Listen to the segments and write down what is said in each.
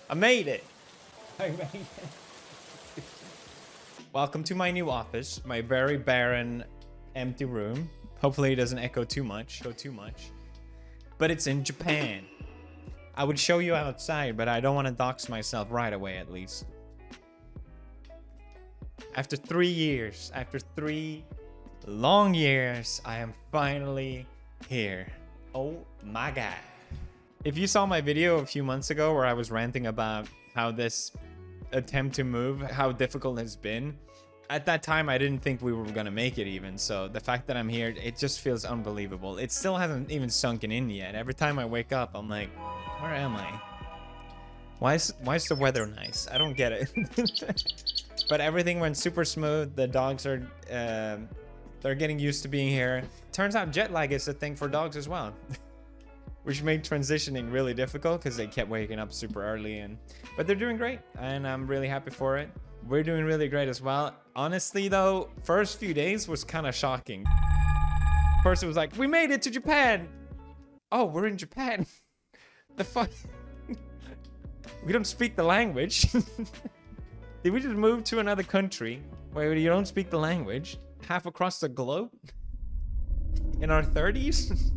I made it. I mean, Welcome to my new office, my very barren, empty room. Hopefully it doesn't echo too much. But it's in Japan. I would show you outside, but I don't want to dox myself right away, at least. After 3 years, after 3 long years, I am finally here. Oh my god. If you saw my video a few months ago where I was ranting about how this attempt to move, how difficult it's been, at that time I didn't think we were gonna make it even. So the fact that I'm here, it just feels unbelievable. It still hasn't even sunken in yet. Every time I wake up, I'm like, where am I? Why is the weather nice? I don't get it. But everything went super smooth. The dogs are they're getting used to being here. Turns out jet lag is a thing for dogs as well. Which made transitioning really difficult because they kept waking up super early, but they're doing great and I'm really happy for it. We're doing really great as well. Honestly though, first few days was kind of shocking. First it was like, we made it to Japan. Oh, we're in Japan. The fuck? We don't speak the language. Did we just move to another country where you don't speak the language? Half across the globe? In our 30s?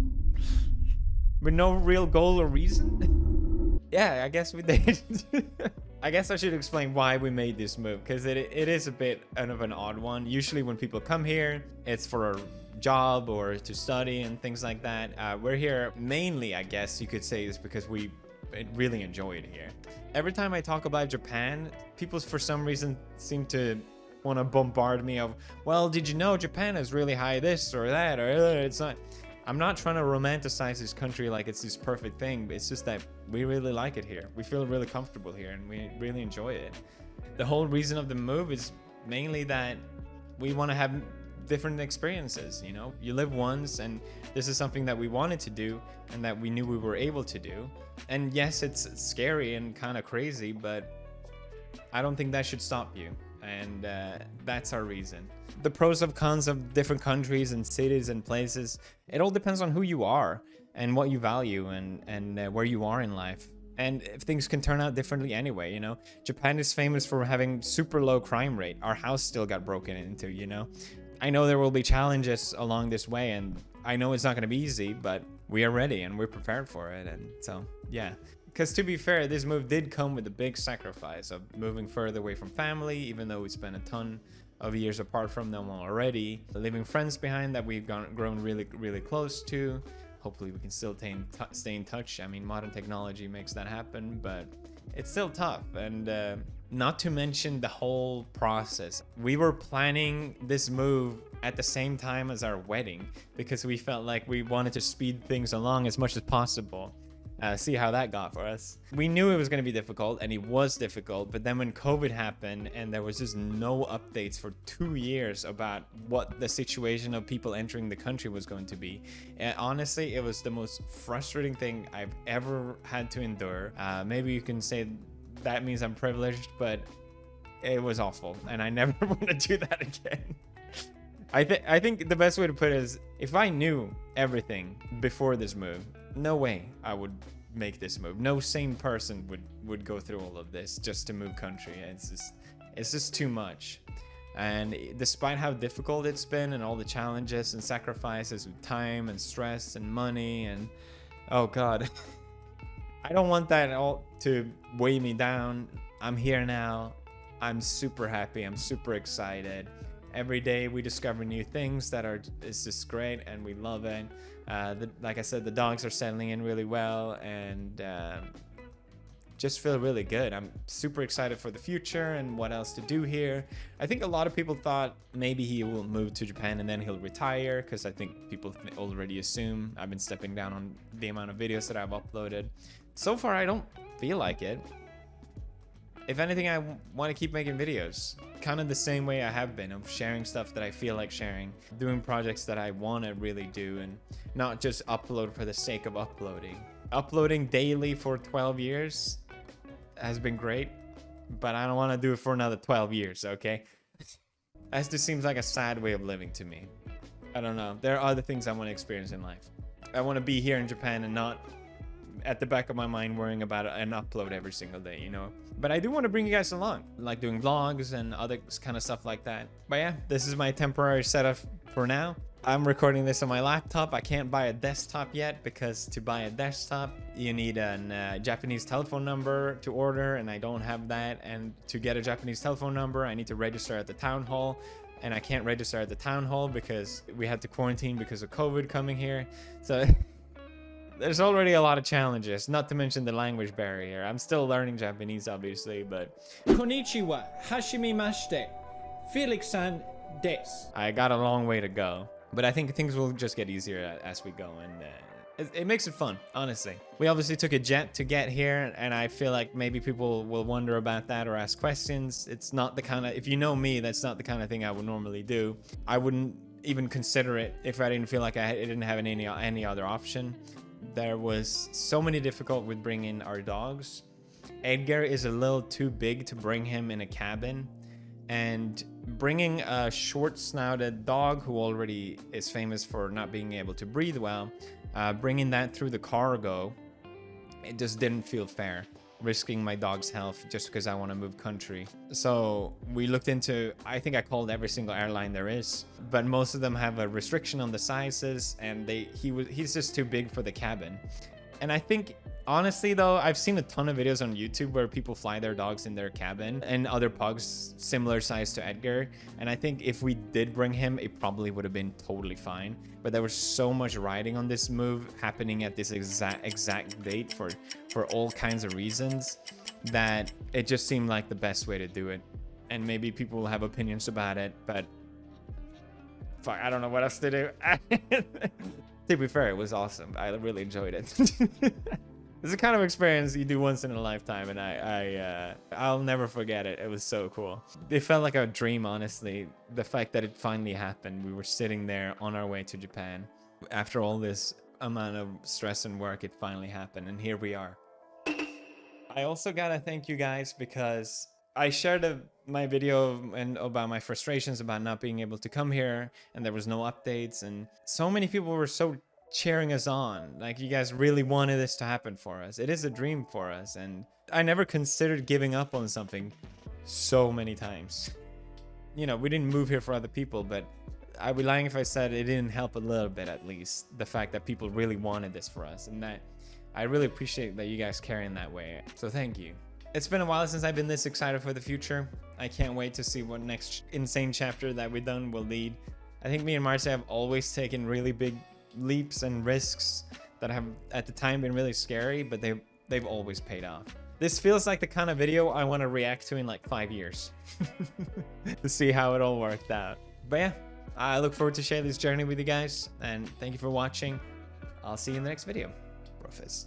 With no real goal or reason? Yeah, I guess we did. I guess I should explain why we made this move, because it is a bit of an odd one. Usually when people come here, it's for a job or to study and things like that. We're here mainly, I guess you could say, is because we really enjoy it here. Every time I talk about Japan, people for some reason seem to want to bombard me of, well, did you know Japan is really high this or that, or it's not. I'm not trying to romanticize this country like it's this perfect thing. It's just that we really like it here. We feel really comfortable here and we really enjoy it. The whole reason of the move is mainly that we want to have different experiences, you know? You live once, and this is something that we wanted to do and that we knew we were able to do. And yes, it's scary and kind of crazy, but I don't think that should stop you. And that's our reason. The pros and cons of different countries and cities and places, it all depends on who you are and what you value and where you are in life. And if things can turn out differently anyway, you know. Japan is famous for having super low crime rate. Our house still got broken into, you know. I know there will be challenges along this way, and I know it's not going to be easy, but we are ready and we're prepared for it. And so, yeah. Because to be fair, this move did come with a big sacrifice of moving further away from family, even though we spent a ton of years apart from them already. Leaving friends behind that we've grown really, really close to. Hopefully we can still stay in touch. I mean, modern technology makes that happen, but it's still tough. And not to mention the whole process. We were planning this move at the same time as our wedding because we felt like we wanted to speed things along as much as possible. See how that got for us. We knew it was going to be difficult, and it was difficult, but then when COVID happened and there was just no updates for 2 years about what the situation of people entering the country was going to be, and honestly, it was the most frustrating thing I've ever had to endure. Maybe you can say that means I'm privileged, but it was awful, and I never want to do that again. I think the best way to put it is, if I knew everything before this move, no way I would make this move. No sane person would go through all of this just to move country. It's just too much. And despite how difficult it's been and all the challenges and sacrifices with time and stress and money and oh god, I don't want that all to weigh me down. I'm here now. I'm super happy. I'm super excited. Every day we discover new things it's just great, and we love it. Like I said, the dogs are settling in really well, and just feel really good. I'm super excited for the future and what else to do here. I think a lot of people thought maybe he will move to Japan and then he'll retire, because I think people already assume I've been stepping down on the amount of videos that I've uploaded. So far, I don't feel like it. If anything, I want to keep making videos, kind of the same way I have been, of sharing stuff that I feel like sharing, doing projects that I want to really do, and not just upload for the sake of uploading. Uploading daily for 12 years has been great, but I don't want to do it for another 12 years, okay? That just seems like a sad way of living to me. I don't know. There are other things I want to experience in life. I want to be here in Japan and not at the back of my mind worrying about an upload every single day, you know. But I do want to bring you guys along, like doing vlogs and other kind of stuff like that. But yeah, this is my temporary setup for now. I'm recording this on my laptop. I can't buy a desktop yet because to buy a desktop you need a Japanese telephone number to order, and I don't have that. And to get a Japanese telephone number I need to register at the town hall, and I can't register at the town hall because we had to quarantine because of COVID coming here. So there's already a lot of challenges, not to mention the language barrier. I'm still learning Japanese, obviously, but... Konnichiwa, hashimemashite, Felix-san desu. I got a long way to go, but I think things will just get easier as we go, and it makes it fun, honestly. We obviously took a jet to get here, and I feel like maybe people will wonder about that or ask questions. It's not the kind of... If you know me, that's not the kind of thing I would normally do. I wouldn't even consider it if I didn't feel like I didn't have any other option. There was so many difficult with bringing our dogs. Edgar is a little too big to bring him in a cabin, and bringing a short-snouted dog who already is famous for not being able to breathe well, bringing that through the cargo, it just didn't feel fair, risking my dog's health just because I want to move country. So we looked into, I think I called every single airline there is, but most of them have a restriction on the sizes, and he's just too big for the cabin. And I think, honestly though, I've seen a ton of videos on YouTube where people fly their dogs in their cabin and other pugs similar size to Edgar. And I think if we did bring him, it probably would have been totally fine. But there was so much riding on this move happening at this exact date for all kinds of reasons that it just seemed like the best way to do it. And maybe people will have opinions about it, but fuck, I don't know what else to do. To be fair, it was awesome. I really enjoyed it. It's the kind of experience you do once in a lifetime, and I'll never forget it. It was so cool. It felt like a dream, honestly. The fact that it finally happened. We were sitting there on our way to Japan. After all this amount of stress and work, it finally happened, and here we are. I also gotta thank you guys because I shared my video about my frustrations about not being able to come here, and there was no updates, and so many people were so cheering us on. Like, you guys really wanted this to happen for us. It is a dream for us, and I never considered giving up on something so many times. You know, we didn't move here for other people, but I'd be lying if I said it didn't help a little bit, at least. The fact that people really wanted this for us, and that I really appreciate that you guys care in that way. So thank you. It's been a while since I've been this excited for the future. I can't wait to see what next insane chapter that we've done will lead. I think me and Marcia have always taken really big leaps and risks that have at the time been really scary, but they've always paid off. This feels like the kind of video I want to react to in like 5 years to see how it all worked out. But yeah, I look forward to sharing this journey with you guys, and thank you for watching. I'll see you in the next video. Profis.